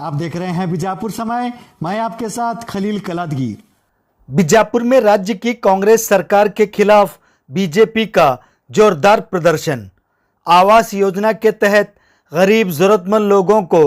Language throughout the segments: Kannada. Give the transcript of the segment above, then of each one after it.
आप देख रहे हैं बीजापुर समय। मैं आपके साथ खलील कलादगी। बीजापुर में राज्य की कांग्रेस सरकार के खिलाफ बीजेपी का जोरदार प्रदर्शन। आवास योजना के तहत गरीब जरूरतमंद लोगों को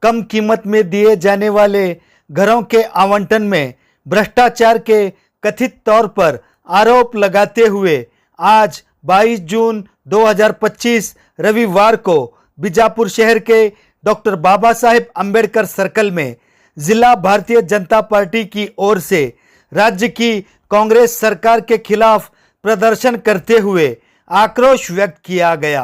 कम कीमत में दिए जाने वाले घरों के आवंटन में भ्रष्टाचार के कथित तौर पर आरोप लगाते हुए आज 22 जून 2025 रविवार को बीजापुर शहर के डॉक्टर बाबा साहेब अंबेडकर सर्कल में जिला भारतीय जनता पार्टी की ओर से राज्य की कांग्रेस सरकार के खिलाफ प्रदर्शन करते हुए आक्रोश व्यक्त किया गया।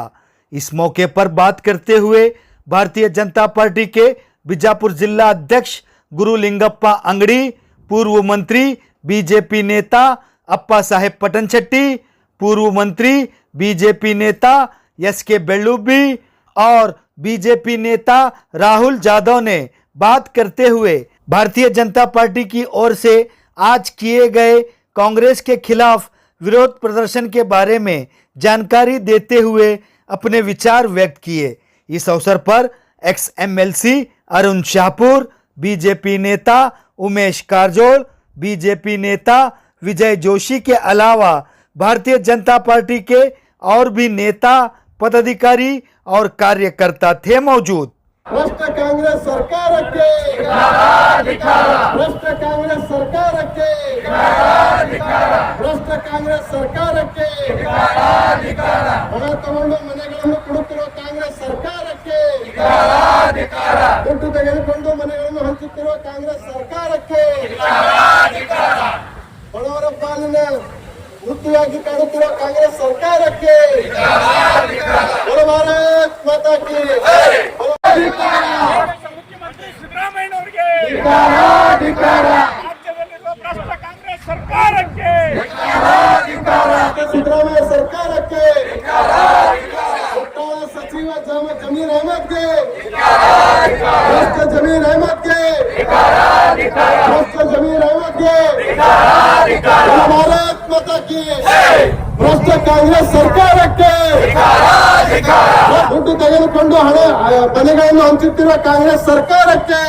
इस मौके पर बात करते हुए भारतीय जनता पार्टी के बीजापुर जिला अध्यक्ष गुरुलिंगप्पा अंगड़ी, पूर्व मंत्री बीजेपी नेता अप्पा साहेब पटनचट्टी, पूर्व मंत्री बीजेपी नेता एस.के. बेल्लुबी और बीजेपी नेता राहुल यादव ने बात करते हुए भारतीय जनता पार्टी की ओर से आज किए गए कांग्रेस के खिलाफ विरोध प्रदर्शन के बारे में जानकारी देते हुए अपने विचार व्यक्त किए। इस अवसर पर x MLC Arun Shahpur, BJP नेता उमेश कारजोल, बीजेपी नेता विजय जोशी के अलावा भारतीय जनता पार्टी के और भी नेता, पदाधिकारी और कार्यकर्ता थे मौजूद। भ्रष्ट कांग्रेस सरकार के भ्रष्ट कांग्रेस सरकार के भ्रष्ट कांग्रेस सरकार के ಹಣ ತಗೊಂಡು ಮನೆಗಳನ್ನು ಕೊಡುತ್ತಿರುವ ಕಾಂಗ್ರೆಸ್ ಸರ್ಕಾರಕ್ಕೆ ದುಡ್ಡು ತೆಗೆದುಕೊಂಡು ಮನೆಗಳನ್ನು ಹಂಚುತ್ತಿರುವ ಕಾಂಗ್ರೆಸ್ ಸರ್ಕಾರಕ್ಕೆ ಬಡವರ ಪಾಲಿನ ಮುಖ್ಯವಾಗಿ ಕಾಣುತ್ತಿರುವ ಕಾಂಗ್ರೆಸ್ ಸರ್ಕಾರಕ್ಕೆ ಭಾರತ್ ಮಾತಾ ಕಿ ಮುಖ್ಯಮಂತ್ರಿ ಸಿದ್ದರಾಮಯ್ಯನವರಿಗೆ ರಾಜ್ಯದಲ್ಲಿರುವ ಭ್ರಷ್ಟ ಕಾಂಗ್ರೆಸ್ ಸರ್ಕಾರಕ್ಕೆ ಸಿದ್ದರಾಮಯ್ಯ ಸರ್ಕಾರಕ್ಕೆ ಸಚಿವ ಜಮೀರ್ ಅಹಮದ್ಗೆ ಭ್ರಷ್ಟ ಜಮೀರ್ ಅಹಮದ್ಗೆ ಭ್ರಷ್ಟ ಜಮೀರ್ ಅಹಮದ್ಗೆ ಭಾರತ್ ಮಾತಾ ಕಿ ಭ್ರಷ್ಟ ಕಾಂಗ್ರೆಸ್ ಸರ್ಕಾರಕ್ಕೆ ದುಡ್ಡು ತೆಗೆದುಕೊಂಡು ಮನೆಗಳನ್ನು ಹಂಚುತ್ತಿರುವ ಕಾಂಗ್ರೆಸ್ ಸರ್ಕಾರಕ್ಕೆ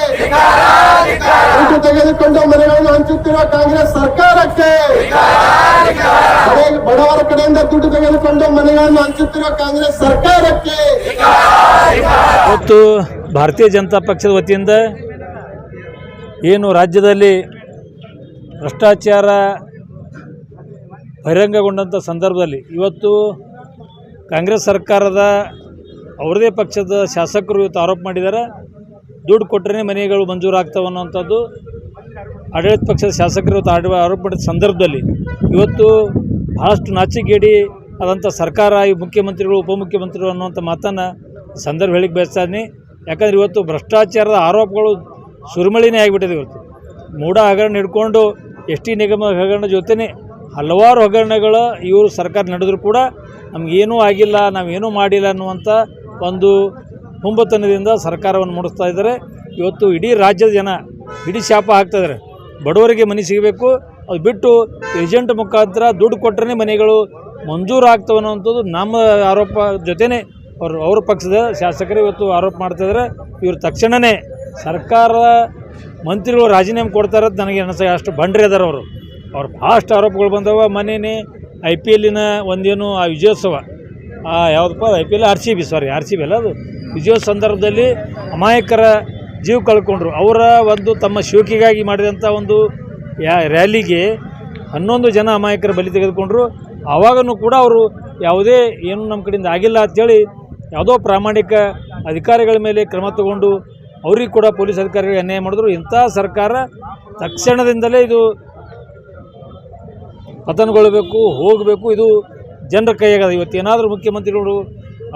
ದುಡ್ಡು ತೆಗೆದುಕೊಂಡು ಮನೆಗಳನ್ನು ಹಂಚುತ್ತಿರುವ ಕಾಂಗ್ರೆಸ್ ಸರ್ಕಾರಕ್ಕೆ ಬಡವರ ಕಡೆಯಿಂದ ದುಡ್ಡು ತೆಗೆದುಕೊಂಡು ಮನೆಗಳನ್ನು ಹಂಚುತ್ತಿರುವ ಕಾಂಗ್ರೆಸ್ ಸರ್ಕಾರಕ್ಕೆ ಇವತ್ತು ಭಾರತೀಯ ಜನತಾ ಪಕ್ಷದ ವತಿಯಿಂದ ಏನು ರಾಜ್ಯದಲ್ಲಿ ಭ್ರಷ್ಟಾಚಾರ ಬಹಿರಂಗಗೊಂಡಂಥ ಸಂದರ್ಭದಲ್ಲಿ ಇವತ್ತು ಕಾಂಗ್ರೆಸ್ ಸರ್ಕಾರದ ಅವರದೇ ಪಕ್ಷದ ಶಾಸಕರು ಇವತ್ತು ಆರೋಪ ಮಾಡಿದ್ದಾರೆ, ದುಡ್ಡು ಕೊಟ್ಟರೆ ಮನೆಗಳು ಮಂಜೂರಾಗ್ತವೆ ಅನ್ನೋಂಥದ್ದು ಆಡಳಿತ ಪಕ್ಷದ ಶಾಸಕರು ಇವತ್ತು ಆರೋಪ ಮಾಡಿದ ಸಂದರ್ಭದಲ್ಲಿ ಇವತ್ತು ಭಾಳಷ್ಟು ನಾಚಿಗೇಡಿ ಆದಂಥ ಸರ್ಕಾರ, ಈ ಮುಖ್ಯಮಂತ್ರಿಗಳು ಉಪಮುಖ್ಯಮಂತ್ರಿಗಳು ಅನ್ನುವಂಥ ಮಾತನ್ನು ಸಂದರ್ಭ ಹೇಳಿಕ್ಕೆ ಬಯಸ್ತಾನೆ. ಯಾಕಂದರೆ ಇವತ್ತು ಭ್ರಷ್ಟಾಚಾರದ ಆರೋಪಗಳು ಸುರಿಮಳಿನೇ ಆಗಿಬಿಟ್ಟಿದೆ. ಇವತ್ತು ಮೂಢ ಹಗರಣ ಹಿಡ್ಕೊಂಡು ಎಸ್ ಟಿ ನಿಗಮ ಹಗರಣ ಜೊತೆನೇ ಹಲವಾರು ಹಗರಣಗಳು ಇವರು ಸರ್ಕಾರ ನಡೆದರೂ ಕೂಡ ನಮಗೇನೂ ಆಗಿಲ್ಲ, ನಾವೇನೂ ಮಾಡಿಲ್ಲ ಅನ್ನುವಂಥ ಒಂದು ಹುಂಬತನದಿಂದ ಸರ್ಕಾರವನ್ನು ಮೂಡಿಸ್ತಾ ಇದ್ದಾರೆ. ಇವತ್ತು ಇಡೀ ರಾಜ್ಯದ ಜನ ಇಡೀ ಶಾಪ ಹಾಕ್ತಾಯಿದ್ದಾರೆ. ಬಡವರಿಗೆ ಮನೆ ಸಿಗಬೇಕು, ಅದು ಬಿಟ್ಟು ಏಜೆಂಟ್ ಮುಖಾಂತರ ದುಡ್ಡು ಕೊಟ್ಟರೆ ಮನೆಗಳು ಮಂಜೂರಾಗ್ತವೆ ಅನ್ನೋವಂಥದ್ದು ನಮ್ಮ ಆರೋಪ ಜೊತೆನೇ ಅವ್ರ ಪಕ್ಷದ ಶಾಸಕರು ಇವತ್ತು ಆರೋಪ ಮಾಡ್ತಾಯಿದ್ದಾರೆ. ಇವರು ತಕ್ಷಣವೇ ಸರ್ಕಾರದ ಮಂತ್ರಿಗಳು ರಾಜೀನಾಮೆ ಕೊಡ್ತಾರೆ ಅಂತ ನನಗೆ ಅನಿಸ. ಅಷ್ಟು ಬಂಡ್ರಿ ಅದಾರ ಅವ್ರು ಭಾಳಷ್ಟು ಆರೋಪಗಳು ಬಂದವ. ಮೊನ್ನೆ IPL ಒಂದೇನು ಆ ವಿಜಯೋತ್ಸವ ಯಾವುದಪ್ಪ IPL ಆರ್ ಸಿ ಬಿ ಅಲ್ಲ, ಅದು ವಿಜಯೋತ್ಸವ ಸಂದರ್ಭದಲ್ಲಿ ಅಮಾಯಕರ ಜೀವ ಕಳ್ಕೊಂಡ್ರು. ಅವರ ಒಂದು ತಮ್ಮ ಶೋಕಿಗಾಗಿ ಮಾಡಿದಂಥ ಒಂದು ರ್ಯಾಲಿಗೆ 11 ಜನ ಅಮಾಯಕರ ಬಲಿ ತೆಗೆದುಕೊಂಡ್ರು. ಆವಾಗನೂ ಕೂಡ ಅವರು ಯಾವುದೇ ಏನು ನಮ್ಮ ಕಡೆಯಿಂದ ಆಗಿಲ್ಲ ಅಂಥೇಳಿ ಯಾವುದೋ ಪ್ರಾಮಾಣಿಕ ಅಧಿಕಾರಿಗಳ ಮೇಲೆ ಕ್ರಮ ತಗೊಂಡು ಅವ್ರಿಗೆ ಕೂಡ ಪೊಲೀಸ್ ಅಧಿಕಾರಿಗಳಿಗೆ ಅನ್ಯಾಯ ಮಾಡಿದ್ರು. ಇಂಥ ಸರ್ಕಾರ ತಕ್ಷಣದಿಂದಲೇ ಇದು ಪತನಗೊಳ್ಳಬೇಕು, ಹೋಗಬೇಕು. ಇದು ಜನರ ಕೈಯಾಗದ. ಇವತ್ತೇನಾದರೂ ಮುಖ್ಯಮಂತ್ರಿಗಳು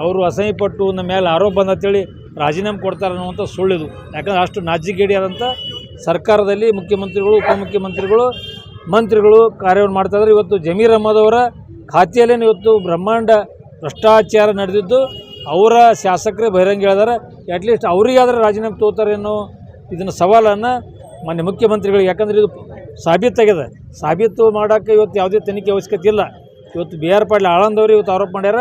ಅವರು ಅಸಹ್ಯಪಟ್ಟು ನಮ್ಮ ಮೇಲೆ ಆರೋಪ ಬಂದಂತೇಳಿ ರಾಜೀನಾಮೆ ಕೊಡ್ತಾರೆ ಅನ್ನುವಂಥ ಸುಳ್ಳಿದು. ಯಾಕಂದರೆ ಅಷ್ಟು ನಾಚಿಗೇಡಿ ಆದಂಥ ಸರ್ಕಾರದಲ್ಲಿ ಮುಖ್ಯಮಂತ್ರಿಗಳು, ಉಪಮುಖ್ಯಮಂತ್ರಿಗಳು, ಮಂತ್ರಿಗಳು ಕಾರ್ಯವನ್ನು ಮಾಡ್ತಾಯಿದ್ದಾರೆ. ಇವತ್ತು ಜಮೀರ್ ಅಹಮದ್ ಅವರ ಖಾತೆಯಲ್ಲೇ ಇವತ್ತು ಬ್ರಹ್ಮಾಂಡ ಭ್ರಷ್ಟಾಚಾರ ನಡೆದಿದ್ದು ಅವರ ಶಾಸಕರೇ ಬಹಿರಂಗ ಹೇಳಿದ್ದಾರೆ. ಅಟ್ಲೀಸ್ಟ್ ಅವರಿಗಾದರೆ ರಾಜೀನಾಮೆ ತೋತಾರೆ ಅನ್ನೋ ಇದನ್ನು ಸವಾಲನ್ನು ಮಾನ್ಯ ಮುಖ್ಯಮಂತ್ರಿಗಳಿಗೆ, ಯಾಕಂದರೆ ಇದು ಸಾಬೀತಾಗಿದೆ. ಸಾಬೀತು ಮಾಡೋಕ್ಕೆ ಇವತ್ತು ಯಾವುದೇ ತನಿಖೆ ಅವಶ್ಯಕತೆ ಇಲ್ಲ. ಇವತ್ತು BR ಪಾಟೀಲ್ ಆಳಂದವರು ಇವತ್ತು ಆರೋಪ ಮಾಡ್ಯಾರ.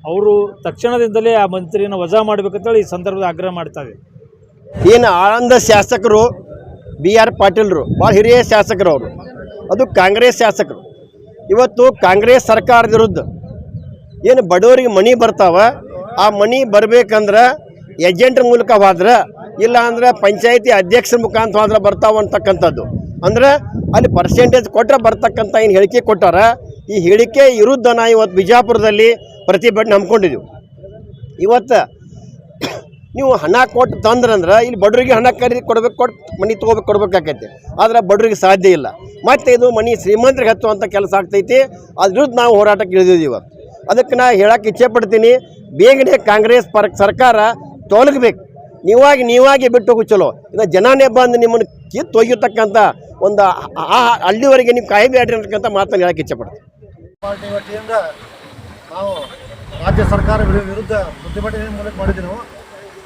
ಅವರು ತಕ್ಷಣದಿಂದಲೇ ಆ ಮಂತ್ರಿಯನ್ನು ವಜಾ ಮಾಡಬೇಕಂತೇಳಿ ಈ ಸಂದರ್ಭದಲ್ಲಿ ಆಗ್ರಹ ಮಾಡ್ತಾರೆ. ಏನು ಆಳಂದ ಶಾಸಕರು BR ಪಾಟೀಲ್ರು ಭಾಳ ಹಿರಿಯ ಶಾಸಕರು ಅವರು, ಅದು ಕಾಂಗ್ರೆಸ್ ಶಾಸಕರು. ಇವತ್ತು ಕಾಂಗ್ರೆಸ್ ಸರ್ಕಾರದ ವಿರುದ್ಧ ಏನು ಬಡವರಿಗೆ ಮನಿ ಬರ್ತಾವ, ಆ ಮನಿ ಬರಬೇಕಂದ್ರೆ ಏಜೆಂಟ್ರ ಮೂಲಕ ಹೋದ್ರೆ, ಇಲ್ಲ ಅಂದ್ರೆ ಪಂಚಾಯತಿ ಅಧ್ಯಕ್ಷರ ಮುಖಾಂತರ ಹೋದ್ರೆ ಬರ್ತಾವ ಅಂತಕ್ಕಂಥದ್ದು. ಅಂದ್ರೆ ಅಲ್ಲಿ ಪರ್ಸೆಂಟೇಜ್ ಕೊಟ್ಟರೆ ಬರ್ತಕ್ಕಂಥ ಏನು ಹೇಳಿಕೆ ಕೊಟ್ಟಾರ, ಈ ಹೇಳಿಕೆ ವಿರುದ್ಧ ನಾವು ಇವತ್ತು ಬಿಜಾಪುರದಲ್ಲಿ ಪ್ರತಿಭಟನೆ ಹಮ್ಮಿಕೊಂಡಿದ್ದೀವಿ. ಇವತ್ತು ನೀವು ಹಣ ಕೊಟ್ಟು ತಂದ್ರಂದ್ರೆ ಇಲ್ಲಿ ಬಡವರಿಗೆ ಹಣ ಕೊಟ್ಟು ಮನೆ ಕೊಡ್ಬೇಕಾಗೈತೆ. ಆದರೆ ಬಡವರಿಗೆ ಸಾಧ್ಯ ಇಲ್ಲ. ಮತ್ತು ಇದು ಮನೆ ಶ್ರೀಮಂತರಿಗೆ ಹಚ್ಚುವಂಥ ಕೆಲಸ ಆಗ್ತೈತಿ. ಅದ್ರ ವಿರುದ್ಧ ನಾವು ಹೋರಾಟಕ್ಕೆ ಇಳಿದಿದ್ದೀವಿ ಇವತ್ತು. ಅದಕ್ಕೆ ನಾ ಹೇಳಕ್ಕೆ ಇಚ್ಛೆ ಪಡ್ತೀನಿ, ಬೇಗನೆ ಕಾಂಗ್ರೆಸ್ ಸರ್ಕಾರ ತೊಲಗಬೇಕು. ನೀವಾಗಿ ಬಿಟ್ಟು ಹೋಗು ಚಲೋ. ಇನ್ನು ಜನನೇ ಬಂದು ನಿಮ್ಮನ್ನು ಕಿತ್ತು ಒಯ್ಯತಕ್ಕಂಥ ಒಂದು ಅಲ್ಲಿವರೆಗೆ ನೀವು ಕಾಯಬೇಡ್ರಿ ಅಂತಕ್ಕಂಥ ಮಾತನ್ನು ಹೇಳಕ್ಕೆ ಇಚ್ಛೆ ಪಡ್ತೀನಿ. ಪಾರ್ಟಿ ವತಿಯಿಂದ ನಾವು ರಾಜ್ಯ ಸರ್ಕಾರ ವಿರುದ್ಧ ಪ್ರತಿಭಟನೆ ಮೂಲಕ ಮಾಡಿದ್ದೀವಿ. ನಾವು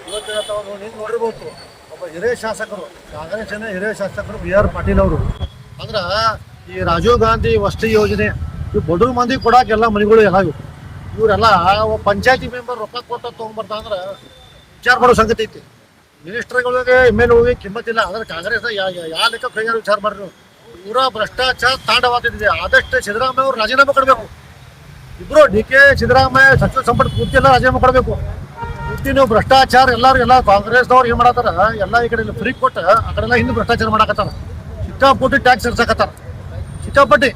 ಇವತ್ತಿನ ತಾವು ನೀವು ನೋಡಿರ್ಬೋದು, ಒಬ್ಬ ಹಿರಿಯ ಶಾಸಕರು, ಕಾಂಗ್ರೆಸ್ಸಿನ ಹಿರಿಯ ಶಾಸಕರು BR ಪಾಟೀಲ್ ಅವರು. ಅಂದ್ರೆ ಈ ರಾಜೀವ್ ಗಾಂಧಿ ವಸತಿ ಯೋಜನೆ ಇವು ಬಡವ್ರ ಮಂದಿ ಕೊಡಾಕ ಎಲ್ಲ ಮನೆಗಳು ಎಲ್ಲ ಇವರೆಲ್ಲ ಪಂಚಾಯತಿ ಮೆಂಬರ್ ರೊಕ್ಕ ಕೊಟ್ಟ ತೊಗೊಂಡ್ಬರ್ತಾ ಅಂದ್ರೆ ವಿಚಾರ ಮಾಡೋ ಸಂಗತಿ ಐತಿ. ಮಿನಿಸ್ಟರ್ಗಳಿಗೆ MLA ಕಿಮ್ಮತ್ತಿಲ್ಲ. ಅಂದ್ರೆ ಕಾಂಗ್ರೆಸ್ ಯಾವ ಲೆಕ್ಕ ಕೈಗಾರ ವಿಚಾರ ಮಾಡ್ರಿ. ಪೂರಾ ಭ್ರಷ್ಟಾಚಾರ ತಾಂಡವಾಗ್ತಿದೆ. ಆದಷ್ಟು ಸಿದ್ದರಾಮಯ್ಯ ಅವರು ರಾಜೀನಾಮೆ ಕೊಡಬೇಕು. ಇಬ್ರು DK ಸಿದ್ದರಾಮಯ್ಯ ಸಚಿವ ಸಂಪುಟ ಪೂರ್ತಿ ಎಲ್ಲ ರಾಜೀನಾಮೆ ಕೊಡಬೇಕು. ಪೂರ್ತಿ ನೀವು ಭ್ರಷ್ಟಾಚಾರ ಎಲ್ಲ ಕಾಂಗ್ರೆಸ್ದವ್ರು ಏನು ಮಾಡತ್ತಾರ, ಎಲ್ಲ ಈ ಕಡೆ ಫ್ರೀ ಕೊಟ್ಟು ಆ ಕಡೆ ಎಲ್ಲ ಹಿಂದೆ ಭ್ರಷ್ಟಾಚಾರ ಮಾಡಕತ್ತಾರ. ಸಿಕ್ಕಾಪಟ್ಟಿ ಟ್ಯಾಕ್ಸ್ ಇರ್ಸಕತ್ತಾರ, ಸಿಕ್ಕಾಪಟ್ಟಿ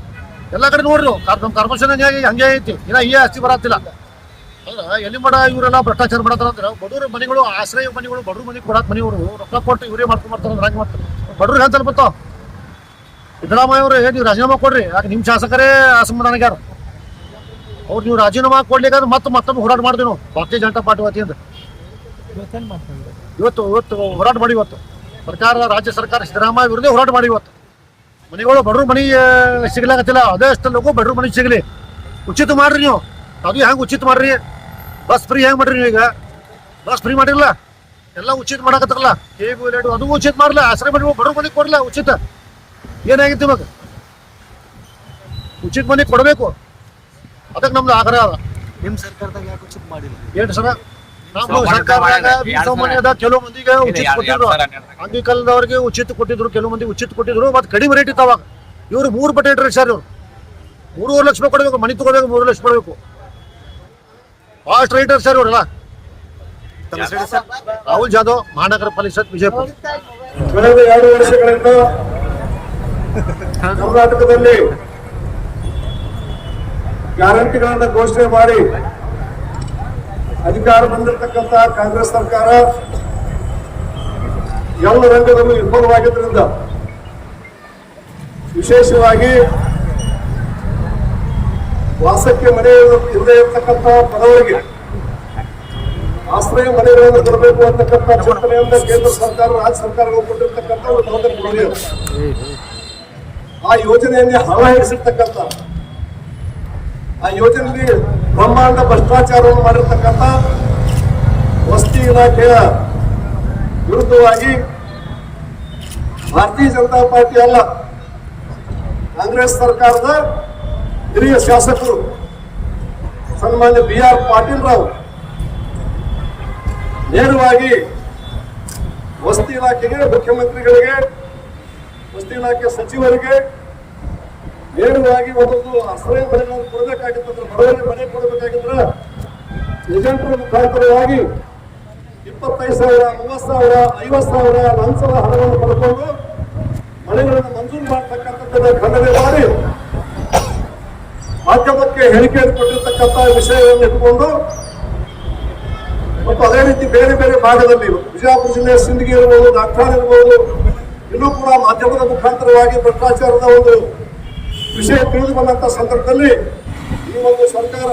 ಎಲ್ಲ ಕಡೆ ನೋಡ್ರಿ. ನಮ್ಮ ಕಾರ್ಪೊರೇಷನ್ ಹಂಗೆ ಐತಿ. ಇನ್ನ ಈ ಆಸ್ತಿ ಬರತ್ತಿಲ್ಲ. ಅಂದ್ರೆ ಎಲ್ಲಿ ಮಾಡ ಇವರೆಲ್ಲ ಭ್ರಷ್ಟಾಚಾರ ಮಾಡತ್ತಾರ ಅಂದ್ರೆ ಬಡವ್ರ ಮನೆಗಳು, ಆಶ್ರಯ ಮನೆಗಳು, ಬಡವ್ರ ಮನೆಗೆ ಕೊಡಾಕ ಮನೆಯವರು ರೊಕ್ಕ ಕೊಟ್ಟು ಇವರೇ ಮಾಡ್ಕೊಂಡ್ಬರ್ತಾರ. ಅಂದ್ರೆ ಹಂಗೆ ಮಾಡ್ತಾರೆ ಬಡವ್ರಿಗೆ ಅಂತ ಬರ್ತಾವ. ಸಿದ್ದರಾಮಯ್ಯ ಅವರು ನೀವು ರಾಜೀನಾಮೆ ಕೊಡ್ರಿ, ಯಾಕೆ ನಿಮ್ಮ ಶಾಸಕರೇ ಅಸಮಾಧಾನಗ್ಯಾರ. ಅವ್ರು ನೀವು ರಾಜೀನಾಮೆ ಕೊಡ್ಲಿಕ್ಕಾದ್ರೆ ಮತ್ತೊಮ್ಮೆ ಹೋರಾಟ ಮಾಡ್ತೀವಿ ನಾವು ಭಾರತೀಯ ಜನತಾ ಪಾರ್ಟಿ ವತಿಯಿಂದ. ಇವತ್ತು ಹೋರಾಟ ಮಾಡಿ. ಇವತ್ತು ರಾಜ್ಯ ಸರ್ಕಾರ ಸಿದ್ದರಾಮಯ್ಯ ವಿರುದ್ಧ ಹೋರಾಟ ಮಾಡಿ. ಇವತ್ತು ಮನೆಗಳು ಬಡವ್ರ ಮನೆ ಸಿಗ್ಲಾಗತ್ತಿಲ್ಲ. ಅದಷ್ಟು ಲಗು ಬಡವ್ರ ಮನೆ ಸಿಗಲಿ. ಉಚಿತ ಮಾಡ್ರಿ ನೀವು. ಅದು ಹೆಂಗೆ ಉಚಿತ ಮಾಡ್ರಿ? ಬಸ್ ಫ್ರೀ ಹೆಂಗೆ ಮಾಡ್ರಿ? ನೀವು ಈಗ ಬಸ್ ಫ್ರೀ ಮಾಡಿರಲ್ಲ, ಎಲ್ಲ ಉಚಿತ ಮಾಡಕತ್ತಾರಲ್ಲ. ಅದು ಉಚಿತ ಮಾಡಲ್ಲ. ಆಶ್ರಯ ಮಾಡಿ ಬಡವ್ರ ಮನೆಗೆ ಕೊಡಲ್ಲ ಉಚಿತ. ಏನಾಗಿತ್ತು ಇವಾಗ? ಉಚಿತ ಮನೆಗೆ ಕೊಡಬೇಕು. ಅದಕ್ಕೆ ನಮ್ದು ಆಗ್ರಹ ಅದ. ನಿಮ್ಮ ಸರ್ಕಾರದಾಗ ಯಾಕೆ ಉಚಿತ ಮಾಡಿಲ್ಲ? ಏನು ಸರ, ನಮ್ಮ ಸರ್ಕಾರದಾಗ ಸಾಮಾನ್ಯದ ಕೆಲವು ಮಂದಿಗೆ ಉಚಿತ ಕೊಟ್ಟಿದ್ರು. ಅಂಗವಿಕಲದವ್ರಿಗೆ ಉಚಿತ ಕೊಟ್ಟಿದ್ರು, ಕೆಲವು ಮಂದಿ ಉಚಿತ ಕೊಟ್ಟಿದ್ರು. ಮತ್ತೆ ಕಡಿಮೆ ರೇಟ್ ಇತ್ತು ಅವಾಗ. ಇವರು 3 ಪಟ್ಟು ರೇಟ್ ಸರ್. ಇವರು 3.5 ಲಕ್ಷ ರೂಪಾಯಿ ಕೊಡಬೇಕು. ಮನೆ ತಗೋಬೇಕು 3 ಲಕ್ಷ ಕೊಡಬೇಕು. ಫಾಸ್ಟ್ ರೈಟರ್ ಸರ್ ಇವರೆಲ್ಲ. ರಾಹುಲ್ ಜಾಧವ್, ಮಹಾನಗರ ಪಾಲಿಕೆ ವಿಜಯಪುರ. ಕಳೆದ 2 ವರ್ಷಗಳಿಂದ ಕರ್ನಾಟಕದಲ್ಲಿ ಗ್ಯಾರಂಟಿಗಳನ್ನು ಘೋಷಣೆ ಮಾಡಿ ಅಧಿಕಾರ ಬಂದಿರತಕ್ಕಂಥ ಕಾಂಗ್ರೆಸ್ ಸರ್ಕಾರ ಎಲ್ಲ ರಂಗದಲ್ಲೂ ವಿಫಲವಾಗಿದ್ದರಿಂದ ವಿಶೇಷವಾಗಿ ವಾಸಕ್ಕೆ ಮನೆ ಇಲ್ಲದೆ ಇರತಕ್ಕಂಥ ಬಡವರಿಗೆ ಆಶ್ರಯ ಮನೆಗಳನ್ನು ಕೊಡಬೇಕು ಅಂತಕ್ಕಂಥ ಚಿಂತನೆಯಿಂದ ಕೇಂದ್ರ ಸರ್ಕಾರ, ರಾಜ್ಯ ಸರ್ಕಾರಗಳು ಕೊಟ್ಟಿರ್ತಕ್ಕಂಥ ಒಂದು ಯೋಜನೆ. ಆ ಯೋಜನೆಯನ್ನೇ ಹಣ ಹಿಡಿಸಿರ್ತಕ್ಕಂಥ, ಆ ಯೋಜನೆಯಲ್ಲಿ ಬ್ರಹ್ಮಾಂಡ ಭ್ರಷ್ಟಾಚಾರವನ್ನು ಮಾಡಿರ್ತಕ್ಕಂಥ ವಸತಿ ಇಲಾಖೆಯ ವಿರುದ್ಧವಾಗಿ ಭಾರತೀಯ ಜನತಾ ಪಾರ್ಟಿ ಅಲ್ಲ, ಕಾಂಗ್ರೆಸ್ ಸರ್ಕಾರದ ಹಿರಿಯ ಶಾಸಕರು ಸನ್ಮಾನ್ಯ BR ಪಾಟೀಲ್ ರಾವ್ ನೇರವಾಗಿ ವಸತಿ ಇಲಾಖೆಗೆ, ಮುಖ್ಯಮಂತ್ರಿಗಳಿಗೆ, ವಸತಿ ಇಲಾಖೆ ಸಚಿವರಿಗೆ ನೇರವಾಗಿ ಒಂದೊಂದು ಆಶ್ರಯ ಮನೆಗಳನ್ನು ಕೊಡಬೇಕಾಗಿತ್ತಂದ್ರೆ, ಬಡವರಿಗೆ ಮನೆ ಕೊಡಬೇಕಾಗಿದ್ರೆ ಏಜೆಂಟರ ಮುಖಾಂತರವಾಗಿ 25,000, 30,000, 50,000 ಲಂಚದ ಹಣವನ್ನು ಪಡ್ಕೊಂಡು ಮನೆಗಳನ್ನು ಮಂಜೂರು ಮಾಡತಕ್ಕಂಥದ್ದನ್ನು ಖಂಡನೆ ಮಾಡಿ ಮಾಧ್ಯಮಕ್ಕೆ ಹೇಳಿಕೆಯನ್ನು ಕೊಟ್ಟಿರ್ತಕ್ಕಂಥ ವಿಷಯವನ್ನು ಇಟ್ಕೊಂಡು ಮತ್ತು ಅದೇ ರೀತಿ ಬೇರೆ ಬೇರೆ ಭಾಗದಲ್ಲಿ ಬಿಜಾಪುರ ಜಿಲ್ಲೆಯ ಸಿಂದಗಿ ಇರ್ಬೋದು, ನಾಗ್ಠಾಣ ಇರ್ಬೋದು, ಇಲ್ಲೂ ಕೂಡ ಮಾಧ್ಯಮದ ಮುಖಾಂತರವಾಗಿ ಭ್ರಷ್ಟಾಚಾರದ ಒಂದು ವಿಷಯ ತಿಳಿದು ಬಂದಂತ ಸಂದರ್ಭದಲ್ಲಿ ಈ ಒಂದು ಸರ್ಕಾರ,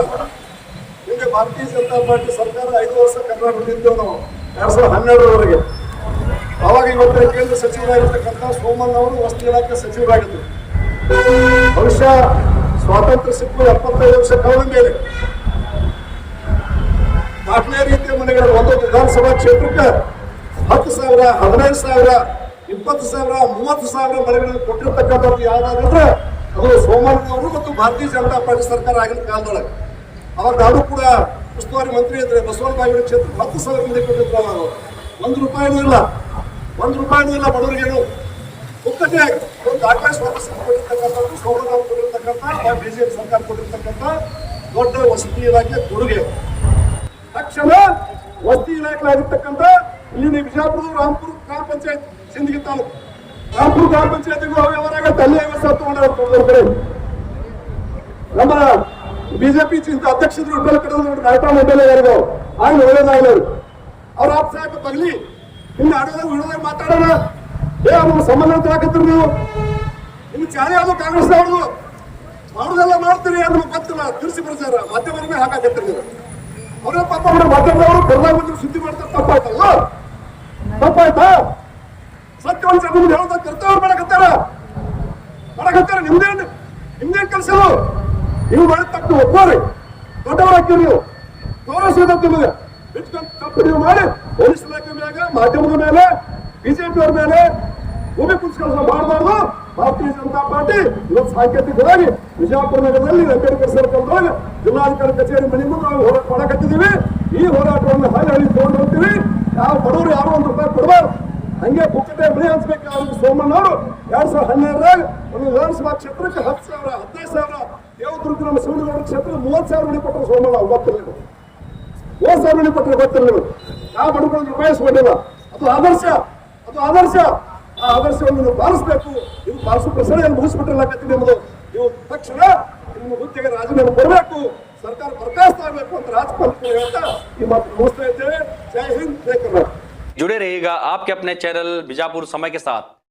ಹಿಂದೆ ಭಾರತೀಯ ಜನತಾ ಪಾರ್ಟಿ ಸರ್ಕಾರ 5 ವರ್ಷ ಕರ್ನಾಟಕದಿದ್ದೇವೆ ನಾವು 2012ರವರೆಗೆ. ಅವಾಗ ಇವತ್ತಿನ ಕೇಂದ್ರ ಸಚಿವರಾಗಿರ್ತಕ್ಕಂಥ ಸೋಮಣ್ಣ ಅವರು ವಸತಿ ಇಲಾಖೆ ಸಚಿವರಾಗಿದ್ದರು. ಬಹುಶಃ ಸ್ವಾತಂತ್ರ್ಯ ಸಿಕ್ಕು 75 ವರ್ಷ ಕಳೆದ ಮೇಲೆ ದಾಖಲೆ ರೀತಿಯ ಮನೆಗಳು ಒಂದೊಂದು ವಿಧಾನಸಭಾ ಕ್ಷೇತ್ರಕ್ಕೆ 10,000, 15,000, 20,000, 30,000 ಮನೆಗಳನ್ನು ಕೊಟ್ಟಿರ್ತಕ್ಕಂಥದ್ದು ಯಾವ್ದಾದ್ರೆ ಅದು ಸೋಮಣ್ಣನವರು ಮತ್ತು ಭಾರತೀಯ ಜನತಾ ಪಾರ್ಟಿ ಸರ್ಕಾರ ಆಗಿನ ಕಾಲದೊಳಗೆ. ಅವಾಗ ನಾನು ಕೂಡ ಉಸ್ತುವಾರಿ ಮಂತ್ರಿ ಇದ್ರೆ ಬಸವನ ಬಾಗೇವಾಡಿ ಕ್ಷೇತ್ರ 10,000 ಮನೆ ಕೊಟ್ಟಿದ್ರು. ಅವಾಗ 1 ರೂಪಾಯಿನೂ ಇಲ್ಲ. ₹1 ಇಲ್ಲ ಬಡವರಿಗೇನು ಮುಕ್ತತೆ ಒಂದು ದಾಖಲೆ ಕೊಟ್ಟಿರ್ತಕ್ಕಂಥದ್ದು ಸೌಲಭ್ಯ ಕೊಟ್ಟಿರ್ತಕ್ಕಂಥ ಬಿಜೆಪಿ ಸರ್ಕಾರ ಕೊಟ್ಟಿರ್ತಕ್ಕಂಥ ದೊಡ್ಡ ವಸತಿ ಇಲಾಖೆ ಕೊಡುಗೆ. ತಕ್ಷಣ ವಸತಿ ಇಲಾಖೆ ಆಗಿರ್ತಕ್ಕಂಥ ಇಲ್ಲಿನ ಬಿಜಾಪುರ ರಾಮಪುರ ಗ್ರಾಮ ಪಂಚಾಯತ್ ಸಿಂದಗಿ ತಾಲೂಕು ರಾಮಪುರ ಗ್ರಾಮ ಪಂಚಾಯತಿಗೂ ಅವ್ಯವಹಾರ ಅಲ್ಲಿ ವ್ಯವಸ್ಥೆ ತಗೊಂಡ್ರೆ ನಮ್ಮ ಬಿಜೆಪಿ ಅಧ್ಯಕ್ಷರು ವಿಠಲ ಕಡೆ ನಾಯಕ ಮಂಡಲ ಯಾರಿಗೂ ಆಗ ಒಳ್ಳೇದಾಗಲಿ ಅವ್ರ ಆಪ್ ಸಾಕು ತಗಲಿ ಇನ್ನು ಆಡೋದಾಗ ವಿಡೋದಾಗ ಮಾತಾಡೋಣ. ಅವ್ರ ಸಂಬಂಧ ಹಾಕತ್ತೀರಿ ನೀವು ಇನ್ನು ಚಾಲೆ ಯಾವುದು ಕಾಂಗ್ರೆಸ್ ಅವ್ರದು ಮಾಡೋದೆಲ್ಲ ಮಾಡ್ತೀರಿ ಅನ್ನೋ ಗೊತ್ತಿಲ್ಲ. ತಿರ್ಸಿ ಪ್ರಚಾರ ಮಾಧ್ಯಮದ ಮೇಲೆ ಹಾಕಾಕತ್ತೀರಿ ನೀವು. ಅವರೇ ಪಾಪ ಅವ್ರ ಮಾಧ್ಯಮದವರು ಪ್ರಧಾನಮಂತ್ರಿ ಸುದ್ದಿ ಮಾಡ್ತಾರೆ. ತಪ್ಪಾಯ್ತಲ್ಲ, ತಪ್ಪಾಯ್ತಾ? ಸತ್ಯವಂತ ನಿಮ್ದು ಹೇಳೋದ ಕರ್ತವ್ಯ ಮಾಡಕತ್ತಾರ ನಿಮ್ದೇನ್ ಕೆಲಸ ನೀವು ಮಾಡಿದ ತಪ್ಪು ಒಪ್ಪೋರಿ ದೊಡ್ಡವ್ರು ಹಾಕಿರಿ ನೀವು ತೋರಿಸೋದ ನಿಮಗೆ ಬಿಟ್ಕೊಂಡು ತಪ್ಪು ನೀವು ಮಾಡಿ ಪೊಲೀಸ್ ಇಲಾಖೆ ಮೇಲೆ ಮಾಧ್ಯಮದ ಮೇಲೆ ಬಿಜೆಪಿ ಅವ್ರ ಮೇಲೆ ಭೂಮಿ ಕುಸ್ಕರಿಸ ಮಾಡಬಾರ್ದು. ಭಾರತೀಯ ಜನತಾ ಪಾರ್ಟಿ ಇವತ್ತು ಸಾಂಕೇತಿಕವಾಗಿ ವಿಜಯಪುರ ನಗರದಲ್ಲಿ ಅಂಬೇಡ್ಕರ್ ಸರ್ಕಲ್ದೊಳಗೆ ಜಿಲ್ಲಾಧಿಕಾರಿ ಕಚೇರಿ ಮನೆ ಮುಂದೆ ನಾವು ಹೋರಾಟ ಮಾಡಕತ್ತಿದ್ದೀವಿ. ಈ ಹೋರಾಟವನ್ನು ಹಳ್ಳಿ ತಗೊಂಡು ಹೋಗ್ತೀವಿ. ಯಾವ ಬಡವರು ಯಾರು ₹1 ಕೊಡಬಾರ್ದು. ಹಂಗೆ ಪುಕ್ಕಟೆ ಮನೆ ಹಂಚ್ಬೇಕು. ಅವ್ರಿಗೆ ಸೋಮಣ್ಣವರು 2012ರಾಗ ಒಂದು ವಿಧಾನಸಭಾ ಕ್ಷೇತ್ರಕ್ಕೆ 10,000 15,000 ದೇವದುರ್ಗ ನಮ್ಮ ಶಿವನಗೌಡ ಕ್ಷೇತ್ರ 30,000 ಮನೆ ಕೊಟ್ಟರು ಸೋಮಣ್ಣ. ಗೊತ್ತಿಲ್ಲ 30,000 ಮನೆ ಕೊಟ್ಟರೆ ಗೊತ್ತಿಲ್ಲ. ಯಾವ ಬಡವರು ರೂಪಾಯಿಸ್ಕೊಂಡಿಲ್ಲ. ಅದು ಆದರ್ಶ. ಆ ಆದರ್ಶವನ್ನು ನೀವು ಪಾಲಿಸಬೇಕು. ಇದು ಪಾಲಿಸೋ ಪ್ರಶ್ನೆ ಮುಗಿಸ್ಬಿಟ್ಟಿರ್ಲಾಕತ್ತೀವಿ ಎಂಬುದು. ನೀವು ತಕ್ಷಣ ನಿಮ್ಮ ಹುದ್ದೆಗೆ ರಾಜೀನಾಮೆ ಕೊಡಬೇಕು, ಸರ್ಕಾರ ಬರ್ಖಾಸ್ತ ಆಗಬೇಕು ಅಂತ ರಾಜಪಾಲ ಹೇಳ್ತಾ ಈ ಮಾತು ಮುಗಿಸ್ತಾ ಇದ್ದೇವೆ. ಜೈ ಹಿಂದ್, ಜೈ ಕರ್ನಾಟಕ. जुड़े रहिएगा आपके अपने चैनल बीजापुर समय के साथ।